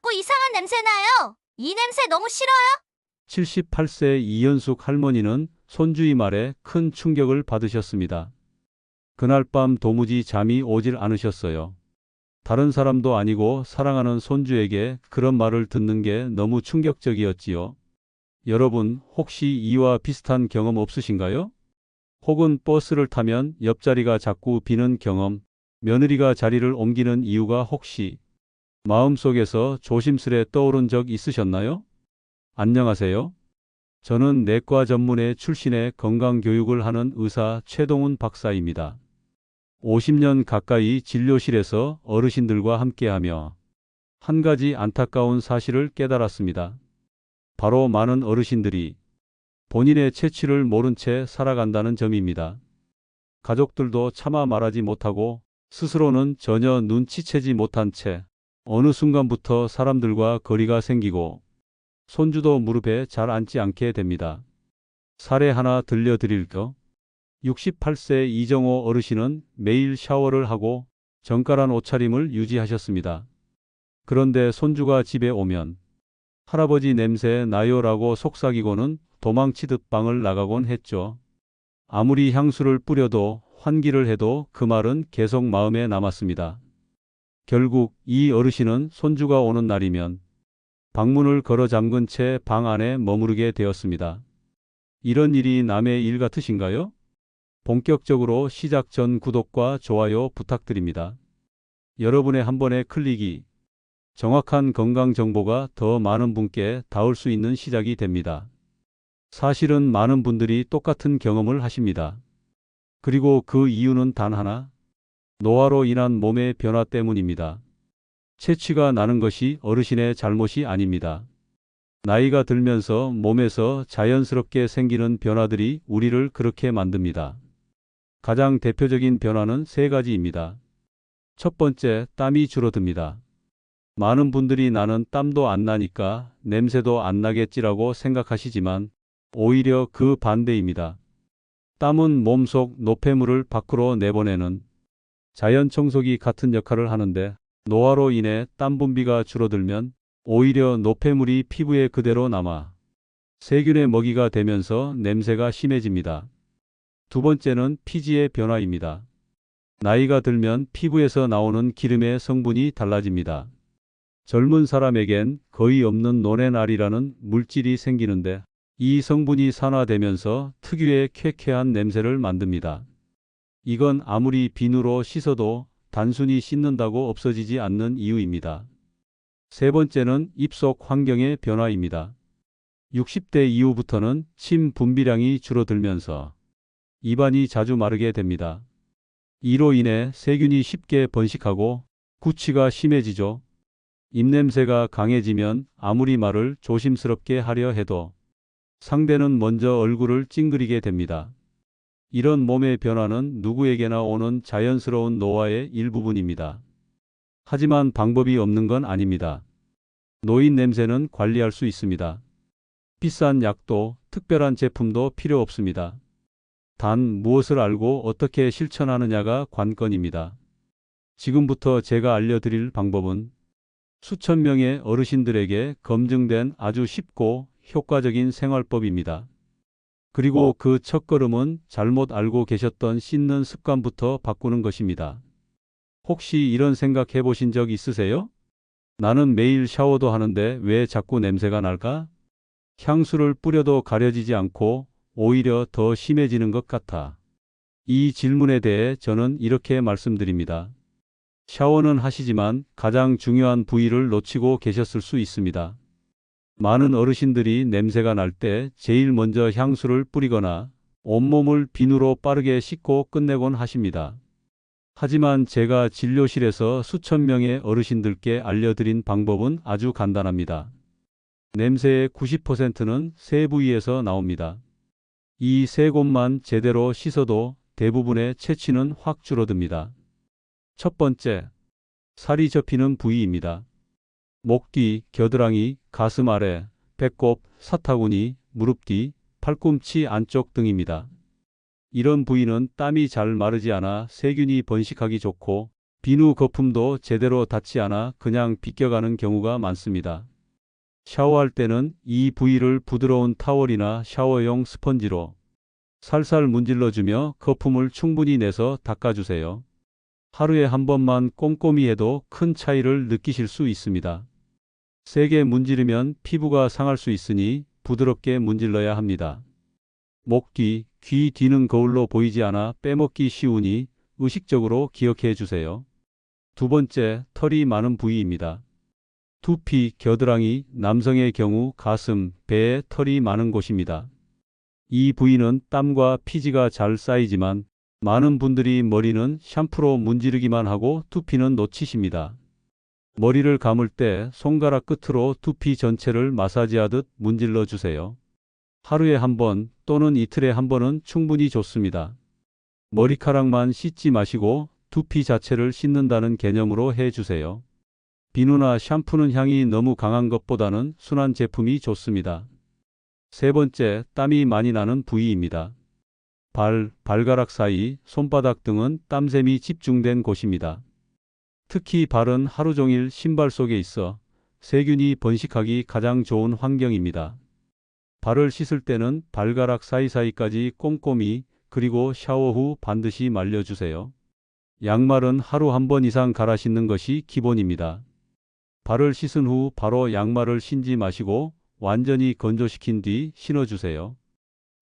자꾸 이상한 냄새 나요. 이 냄새 너무 싫어요. 78세 이연숙 할머니는 손주의 말에 큰 충격을 받으셨습니다. 그날 밤 도무지 잠이 오질 않으셨어요. 다른 사람도 아니고 사랑하는 손주에게 그런 말을 듣는 게 너무 충격적이었지요. 여러분, 혹시 이와 비슷한 경험 없으신가요? 혹은 버스를 타면 옆자리가 자꾸 비는 경험, 며느리가 자리를 옮기는 이유가 혹시 마음속에서 조심스레 떠오른 적 있으셨나요? 안녕하세요. 저는 내과 전문의 출신의 건강교육을 하는 의사 최동훈 박사입니다. 50년 가까이 진료실에서 어르신들과 함께하며 한 가지 안타까운 사실을 깨달았습니다. 바로 많은 어르신들이 본인의 체취를 모른 채 살아간다는 점입니다. 가족들도 차마 말하지 못하고 스스로는 전혀 눈치채지 못한 채 어느 순간부터 사람들과 거리가 생기고 손주도 무릎에 잘 앉지 않게 됩니다. 사례 하나 들려드릴까? 68세 이정호 어르신은 매일 샤워를 하고 정갈한 옷차림을 유지하셨습니다. 그런데 손주가 집에 오면 할아버지 냄새 나요라고 속삭이고는 도망치듯 방을 나가곤 했죠. 아무리 향수를 뿌려도 환기를 해도 그 말은 계속 마음에 남았습니다. 결국 이 어르신은 손주가 오는 날이면 방문을 걸어 잠근 채 방 안에 머무르게 되었습니다. 이런 일이 남의 일 같으신가요? 본격적으로 시작 전 구독과 좋아요 부탁드립니다. 여러분의 한 번의 클릭이 정확한 건강 정보가 더 많은 분께 닿을 수 있는 시작이 됩니다. 사실은 많은 분들이 똑같은 경험을 하십니다. 그리고 그 이유는 단 하나, 노화로 인한 몸의 변화 때문입니다. 체취가 나는 것이 어르신의 잘못이 아닙니다. 나이가 들면서 몸에서 자연스럽게 생기는 변화들이 우리를 그렇게 만듭니다. 가장 대표적인 변화는 세 가지입니다. 첫 번째, 땀이 줄어듭니다. 많은 분들이 나는 땀도 안 나니까 냄새도 안 나겠지라고 생각하시지만 오히려 그 반대입니다. 땀은 몸속 노폐물을 밖으로 내보내는 자연 청소기 같은 역할을 하는데 노화로 인해 땀 분비가 줄어들면 오히려 노폐물이 피부에 그대로 남아 세균의 먹이가 되면서 냄새가 심해집니다. 두 번째는 피지의 변화입니다. 나이가 들면 피부에서 나오는 기름의 성분이 달라집니다. 젊은 사람에겐 거의 없는 노렌알이라는 물질이 생기는데 이 성분이 산화되면서 특유의 쾌쾌한 냄새를 만듭니다. 이건 아무리 비누로 씻어도 단순히 씻는다고 없어지지 않는 이유입니다. 세 번째는 입속 환경의 변화입니다. 60대 이후부터는 침 분비량이 줄어들면서 입안이 자주 마르게 됩니다. 이로 인해 세균이 쉽게 번식하고 구취가 심해지죠. 입냄새가 강해지면 아무리 말을 조심스럽게 하려 해도 상대는 먼저 얼굴을 찡그리게 됩니다. 이런 몸의 변화는 누구에게나 오는 자연스러운 노화의 일부분입니다. 하지만 방법이 없는 건 아닙니다. 노인 냄새는 관리할 수 있습니다. 비싼 약도 특별한 제품도 필요 없습니다. 단 무엇을 알고 어떻게 실천하느냐가 관건입니다. 지금부터 제가 알려드릴 방법은 수천 명의 어르신들에게 검증된 아주 쉽고 효과적인 생활법입니다. 그리고 그 첫걸음은 잘못 알고 계셨던 씻는 습관부터 바꾸는 것입니다. 혹시 이런 생각 해보신 적 있으세요? 나는 매일 샤워도 하는데 왜 자꾸 냄새가 날까? 향수를 뿌려도 가려지지 않고 오히려 더 심해지는 것 같아. 이 질문에 대해 저는 이렇게 말씀드립니다. 샤워는 하시지만 가장 중요한 부위를 놓치고 계셨을 수 있습니다. 많은 어르신들이 냄새가 날 때 제일 먼저 향수를 뿌리거나 온몸을 비누로 빠르게 씻고 끝내곤 하십니다. 하지만 제가 진료실에서 수천 명의 어르신들께 알려드린 방법은 아주 간단합니다. 냄새의 90%는 세 부위에서 나옵니다. 이 세 곳만 제대로 씻어도 대부분의 체취는 확 줄어듭니다. 첫 번째, 살이 접히는 부위입니다. 목 뒤, 겨드랑이, 가슴 아래, 배꼽, 사타구니, 무릎 뒤, 팔꿈치 안쪽 등입니다. 이런 부위는 땀이 잘 마르지 않아 세균이 번식하기 좋고 비누 거품도 제대로 닿지 않아 그냥 비껴가는 경우가 많습니다. 샤워할 때는 이 부위를 부드러운 타월이나 샤워용 스펀지로 살살 문질러주며 거품을 충분히 내서 닦아주세요. 하루에 한 번만 꼼꼼히 해도 큰 차이를 느끼실 수 있습니다. 세게 문지르면 피부가 상할 수 있으니 부드럽게 문질러야 합니다. 목 뒤, 귀 뒤는 거울로 보이지 않아 빼먹기 쉬우니 의식적으로 기억해 주세요. 두 번째, 털이 많은 부위입니다. 두피, 겨드랑이, 남성의 경우 가슴, 배에 털이 많은 곳입니다. 이 부위는 땀과 피지가 잘 쌓이지만 많은 분들이 머리는 샴푸로 문지르기만 하고 두피는 놓치십니다. 머리를 감을 때 손가락 끝으로 두피 전체를 마사지하듯 문질러 주세요. 하루에 한 번 또는 이틀에 한 번은 충분히 좋습니다. 머리카락만 씻지 마시고 두피 자체를 씻는다는 개념으로 해 주세요. 비누나 샴푸는 향이 너무 강한 것보다는 순한 제품이 좋습니다. 세 번째, 땀이 많이 나는 부위입니다. 발, 발가락 사이, 손바닥 등은 땀샘이 집중된 곳입니다. 특히 발은 하루 종일 신발 속에 있어 세균이 번식하기 가장 좋은 환경입니다. 발을 씻을 때는 발가락 사이사이까지 꼼꼼히 그리고 샤워 후 반드시 말려주세요. 양말은 하루 한 번 이상 갈아 신는 것이 기본입니다. 발을 씻은 후 바로 양말을 신지 마시고 완전히 건조시킨 뒤 신어주세요.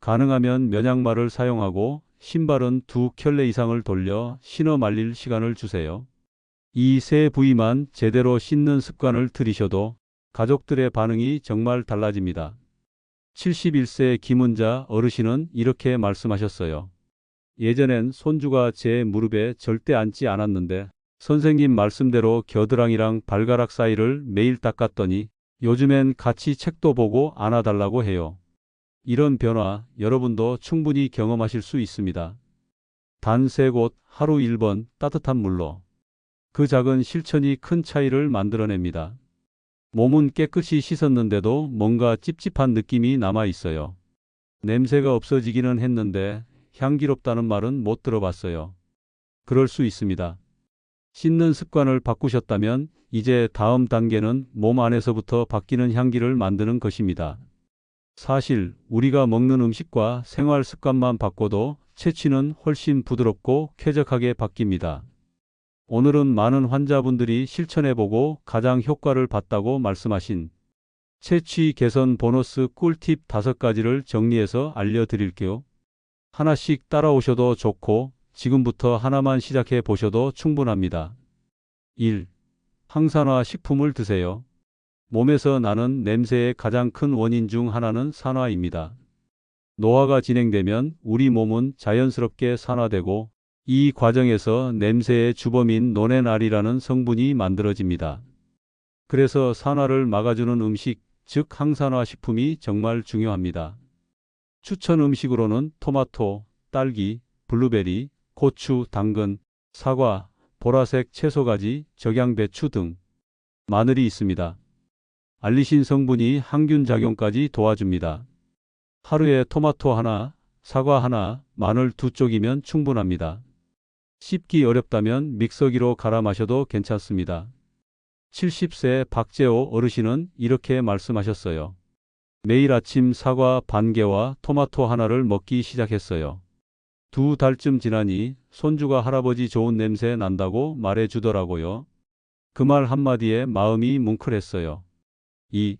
가능하면 면양말을 사용하고 신발은 2켤레 이상을 돌려 신어 말릴 시간을 주세요. 이 세 부위만 제대로 씻는 습관을 들이셔도 가족들의 반응이 정말 달라집니다. 71세 김은자 어르신은 이렇게 말씀하셨어요. 예전엔 손주가 제 무릎에 절대 앉지 않았는데 선생님 말씀대로 겨드랑이랑 발가락 사이를 매일 닦았더니 요즘엔 같이 책도 보고 안아달라고 해요. 이런 변화 여러분도 충분히 경험하실 수 있습니다. 단 3곳 하루 1번 따뜻한 물로. 그 작은 실천이 큰 차이를 만들어냅니다. 몸은 깨끗이 씻었는데도 뭔가 찝찝한 느낌이 남아 있어요. 냄새가 없어지기는 했는데 향기롭다는 말은 못 들어봤어요. 그럴 수 있습니다. 씻는 습관을 바꾸셨다면 이제 다음 단계는 몸 안에서부터 바뀌는 향기를 만드는 것입니다. 사실 우리가 먹는 음식과 생활 습관만 바꿔도 체취는 훨씬 부드럽고 쾌적하게 바뀝니다. 오늘은 많은 환자분들이 실천해보고 가장 효과를 봤다고 말씀하신 체취 개선 보너스 꿀팁 5가지를 정리해서 알려드릴게요. 하나씩 따라오셔도 좋고 지금부터 하나만 시작해 보셔도 충분합니다. 1. 항산화 식품을 드세요. 몸에서 나는 냄새의 가장 큰 원인 중 하나는 산화입니다. 노화가 진행되면 우리 몸은 자연스럽게 산화되고 이 과정에서 냄새의 주범인 노렌알이라는 성분이 만들어집니다. 그래서 산화를 막아주는 음식, 즉 항산화 식품이 정말 중요합니다. 추천 음식으로는 토마토, 딸기, 블루베리, 고추, 당근, 사과, 보라색 채소가지, 적양배추 등 마늘이 있습니다. 알리신 성분이 항균 작용까지 도와줍니다. 하루에 토마토 하나, 사과 하나, 마늘 2쪽이면 충분합니다. 씹기 어렵다면 믹서기로 갈아 마셔도 괜찮습니다. 70세 박재호 어르신은 이렇게 말씀하셨어요. 매일 아침 사과 반 개와 토마토 하나를 먹기 시작했어요. 2달쯤 지나니 손주가 할아버지 좋은 냄새 난다고 말해주더라고요. 그 말 한마디에 마음이 뭉클했어요. 2.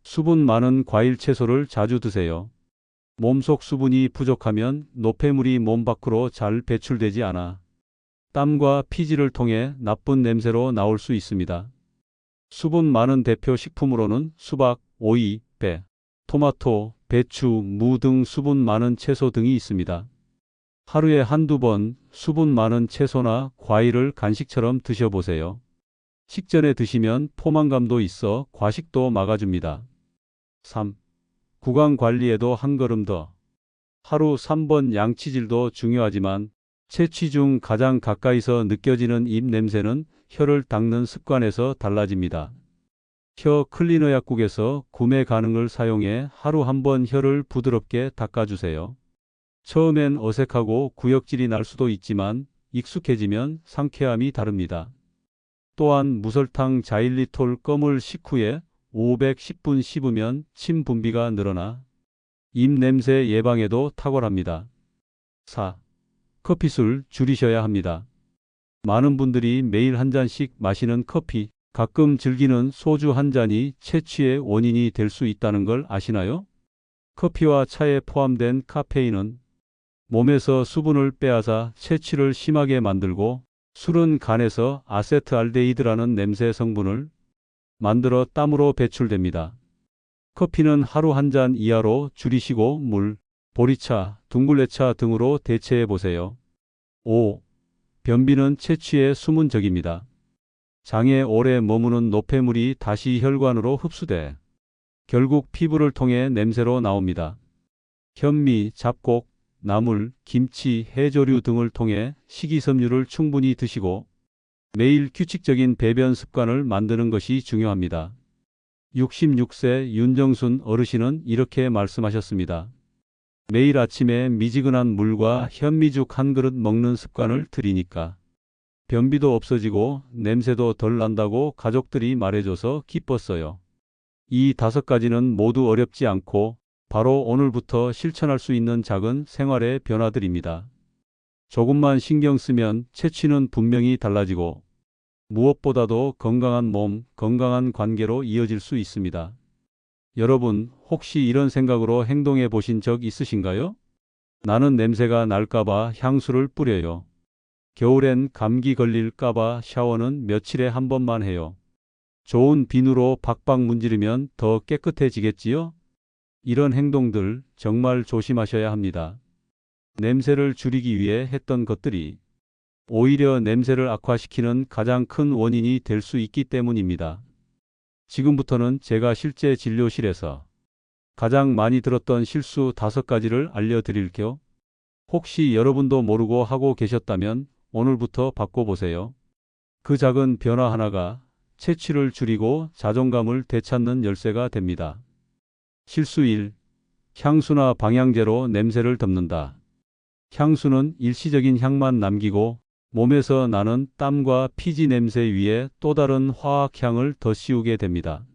수분 많은 과일 채소를 자주 드세요. 몸속 수분이 부족하면 노폐물이 몸 밖으로 잘 배출되지 않아 땀과 피지를 통해 나쁜 냄새로 나올 수 있습니다. 수분 많은 대표 식품으로는 수박, 오이, 배, 토마토, 배추, 무 등 수분 많은 채소 등이 있습니다. 하루에 한두 번 수분 많은 채소나 과일을 간식처럼 드셔보세요. 식전에 드시면 포만감도 있어 과식도 막아줍니다. 3. 구강 관리에도 한 걸음 더. 하루 3번 양치질도 중요하지만 채취 중 가장 가까이서 느껴지는 입 냄새는 혀를 닦는 습관에서 달라집니다. 혀 클리너 약국에서 구매 가능을 사용해 하루 한 번 혀를 부드럽게 닦아주세요. 처음엔 어색하고 구역질이 날 수도 있지만 익숙해지면 상쾌함이 다릅니다. 또한 무설탕 자일리톨 껌을 식후에 510분 씹으면 침 분비가 늘어나 입 냄새 예방에도 탁월합니다. 4. 커피술 줄이셔야 합니다. 많은 분들이 매일 한 잔씩 마시는 커피, 가끔 즐기는 소주 한 잔이 체취의 원인이 될 수 있다는 걸 아시나요? 커피와 차에 포함된 카페인은 몸에서 수분을 빼앗아 체취를 심하게 만들고, 술은 간에서 아세트알데히드라는 냄새 성분을 만들어 땀으로 배출됩니다. 커피는 하루 한 잔 이하로 줄이시고 물, 보리차, 둥글레차 등으로 대체해 보세요. 5. 변비는 체취의 숨은 적입니다. 장에 오래 머무는 노폐물이 다시 혈관으로 흡수돼 결국 피부를 통해 냄새로 나옵니다. 현미, 잡곡, 나물, 김치, 해조류 등을 통해 식이섬유를 충분히 드시고 매일 규칙적인 배변 습관을 만드는 것이 중요합니다. 66세 윤정순 어르신은 이렇게 말씀하셨습니다. 매일 아침에 미지근한 물과 현미죽 한 그릇 먹는 습관을 들이니까 변비도 없어지고 냄새도 덜 난다고 가족들이 말해줘서 기뻤어요. 이 5가지는 모두 어렵지 않고 바로 오늘부터 실천할 수 있는 작은 생활의 변화들입니다. 조금만 신경 쓰면 체취는 분명히 달라지고 무엇보다도 건강한 몸, 건강한 관계로 이어질 수 있습니다. 여러분, 혹시 이런 생각으로 행동해 보신 적 있으신가요? 나는 냄새가 날까봐 향수를 뿌려요. 겨울엔 감기 걸릴까봐 샤워는 며칠에 한 번만 해요. 좋은 비누로 박박 문지르면 더 깨끗해지겠지요? 이런 행동들 정말 조심하셔야 합니다. 냄새를 줄이기 위해 했던 것들이 오히려 냄새를 악화시키는 가장 큰 원인이 될 수 있기 때문입니다. 지금부터는 제가 실제 진료실에서 가장 많이 들었던 실수 5가지를 알려드릴게요. 혹시 여러분도 모르고 하고 계셨다면 오늘부터 바꿔보세요. 그 작은 변화 하나가 체취를 줄이고 자존감을 되찾는 열쇠가 됩니다. 실수 1. 향수나 방향제로 냄새를 덮는다. 향수는 일시적인 향만 남기고 몸에서 나는 땀과 피지 냄새 위에 또 다른 화학향을 더 씌우게 됩니다.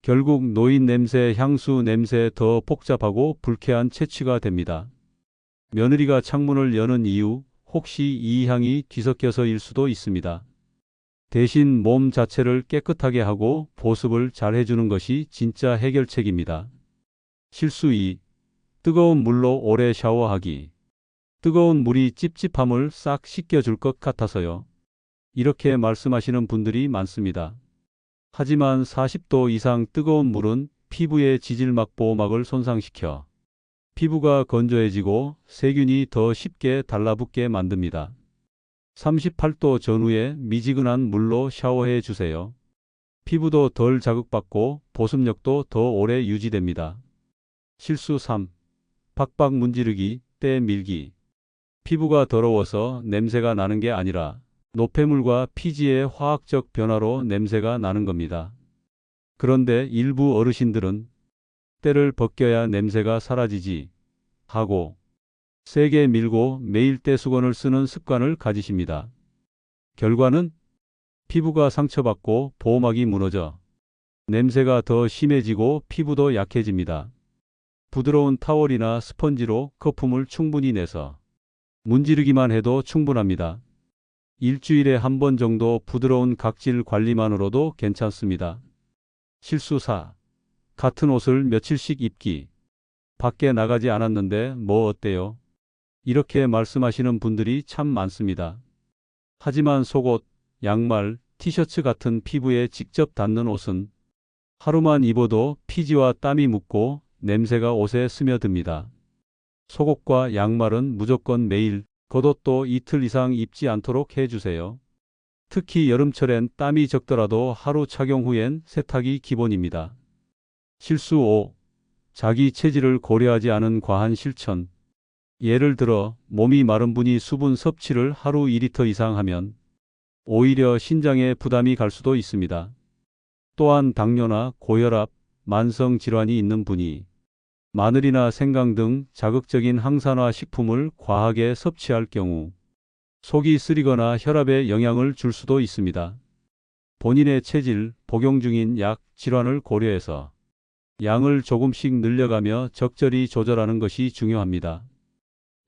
결국 노인 냄새, 향수 냄새 더 복잡하고 불쾌한 체취가 됩니다. 며느리가 창문을 여는 이유, 혹시 이 향이 뒤섞여서일 수도 있습니다. 대신 몸 자체를 깨끗하게 하고 보습을 잘 해주는 것이 진짜 해결책입니다. 실수 2. 뜨거운 물로 오래 샤워하기. 뜨거운 물이 찝찝함을 싹 씻겨줄 것 같아서요. 이렇게 말씀하시는 분들이 많습니다. 하지만 40도 이상 뜨거운 물은 피부의 지질막 보호막을 손상시켜 피부가 건조해지고 세균이 더 쉽게 달라붙게 만듭니다. 38도 전후에 미지근한 물로 샤워해 주세요. 피부도 덜 자극받고 보습력도 더 오래 유지됩니다. 실수 3. 박박 문지르기, 때 밀기. 피부가 더러워서 냄새가 나는 게 아니라 노폐물과 피지의 화학적 변화로 냄새가 나는 겁니다. 그런데 일부 어르신들은 때를 벗겨야 냄새가 사라지지 하고 세게 밀고 매일 때수건을 쓰는 습관을 가지십니다. 결과는 피부가 상처받고 보호막이 무너져 냄새가 더 심해지고 피부도 약해집니다. 부드러운 타월이나 스펀지로 거품을 충분히 내서 문지르기만 해도 충분합니다. 일주일에 한 번 정도 부드러운 각질 관리만으로도 괜찮습니다. 실수 4. 같은 옷을 며칠씩 입기. 밖에 나가지 않았는데 뭐 어때요? 이렇게 말씀하시는 분들이 참 많습니다. 하지만 속옷, 양말, 티셔츠 같은 피부에 직접 닿는 옷은 하루만 입어도 피지와 땀이 묻고 냄새가 옷에 스며듭니다. 속옷과 양말은 무조건 매일, 겉옷도 이틀 이상 입지 않도록 해주세요. 특히 여름철엔 땀이 적더라도 하루 착용 후엔 세탁이 기본입니다. 실수 5. 자기 체질을 고려하지 않은 과한 실천. 예를 들어 몸이 마른 분이 수분 섭취를 하루 2리터 이상 하면 오히려 신장에 부담이 갈 수도 있습니다. 또한 당뇨나 고혈압, 만성 질환이 있는 분이 마늘이나 생강 등 자극적인 항산화 식품을 과하게 섭취할 경우 속이 쓰리거나 혈압에 영향을 줄 수도 있습니다. 본인의 체질, 복용 중인 약, 질환을 고려해서 양을 조금씩 늘려가며 적절히 조절하는 것이 중요합니다.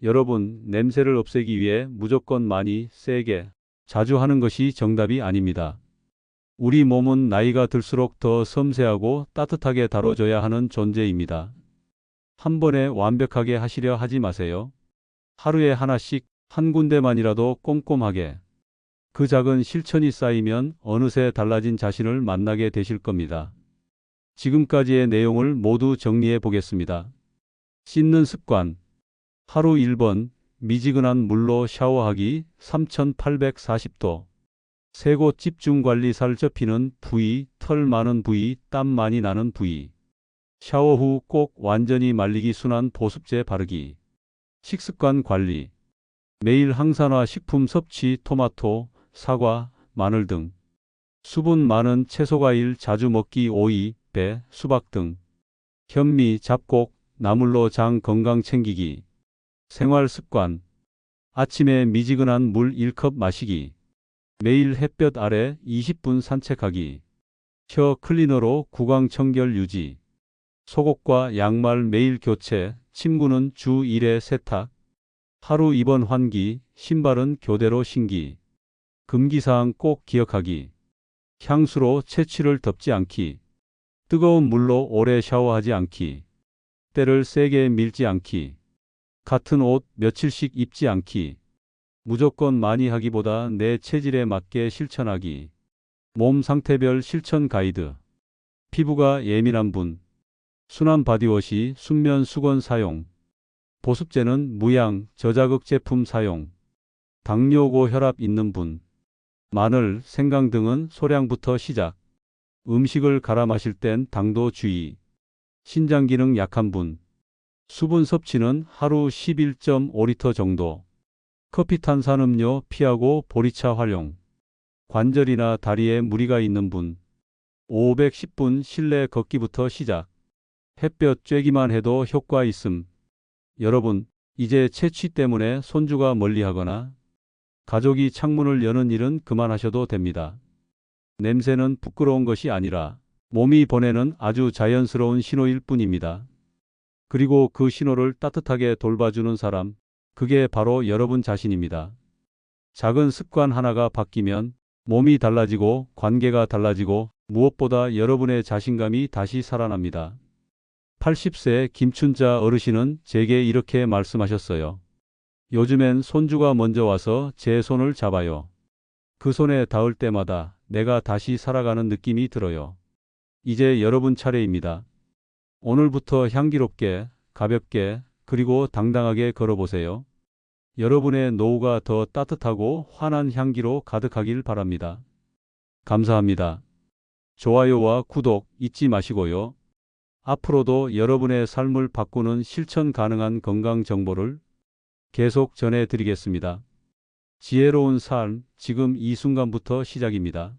여러분, 냄새를 없애기 위해 무조건 많이, 세게, 자주 하는 것이 정답이 아닙니다. 우리 몸은 나이가 들수록 더 섬세하고 따뜻하게 다뤄져야 하는 존재입니다. 한 번에 완벽하게 하시려 하지 마세요. 하루에 하나씩 한 군데만이라도 꼼꼼하게. 그 작은 실천이 쌓이면 어느새 달라진 자신을 만나게 되실 겁니다. 지금까지의 내용을 모두 정리해 보겠습니다. 씻는 습관. 하루 1번, 미지근한 물로 샤워하기 3840도. 쇄골 집중 관리. 살 접히는 부위, 털 많은 부위, 땀 많이 나는 부위. 샤워 후 꼭 완전히 말리기. 순한 보습제 바르기. 식습관 관리. 매일 항산화 식품 섭취. 토마토, 사과, 마늘 등. 수분 많은 채소 과일 자주 먹기. 오이, 배, 수박 등. 현미, 잡곡, 나물로 장 건강 챙기기. 생활 습관. 아침에 미지근한 물 1컵 마시기. 매일 햇볕 아래 20분 산책하기. 혀 클리너로 구강 청결 유지. 속옷과 양말 매일 교체. 침구는 주 1회 세탁. 하루 2번 환기. 신발은 교대로 신기. 금기사항 꼭 기억하기. 향수로 채취를 덮지 않기. 뜨거운 물로 오래 샤워하지 않기. 때를 세게 밀지 않기. 같은 옷 며칠씩 입지 않기. 무조건 많이 하기보다 내 체질에 맞게 실천하기. 몸 상태별 실천 가이드. 피부가 예민한 분. 순한 바디워시, 순면 수건 사용. 보습제는 무향, 저자극 제품 사용. 당뇨 고혈압 있는 분. 마늘, 생강 등은 소량부터 시작. 음식을 갈아 마실 땐 당도 주의. 신장 기능 약한 분. 수분 섭취는 하루 11.5리터 정도. 커피 탄산음료 피하고 보리차 활용. 관절이나 다리에 무리가 있는 분. 510분 실내 걷기부터 시작. 햇볕 쬐기만 해도 효과 있음. 여러분, 이제 채취 때문에 손주가 멀리하거나 가족이 창문을 여는 일은 그만하셔도 됩니다. 냄새는 부끄러운 것이 아니라 몸이 보내는 아주 자연스러운 신호일 뿐입니다. 그리고 그 신호를 따뜻하게 돌봐주는 사람, 그게 바로 여러분 자신입니다. 작은 습관 하나가 바뀌면 몸이 달라지고 관계가 달라지고 무엇보다 여러분의 자신감이 다시 살아납니다. 80세 김춘자 어르신은 제게 이렇게 말씀하셨어요. 요즘엔 손주가 먼저 와서 제 손을 잡아요. 그 손에 닿을 때마다 내가 다시 살아가는 느낌이 들어요. 이제 여러분 차례입니다. 오늘부터 향기롭게, 가볍게, 그리고 당당하게 걸어보세요. 여러분의 노후가 더 따뜻하고 환한 향기로 가득하길 바랍니다. 감사합니다. 좋아요와 구독 잊지 마시고요. 앞으로도 여러분의 삶을 바꾸는 실천 가능한 건강 정보를 계속 전해드리겠습니다. 지혜로운 삶, 지금 이 순간부터 시작입니다.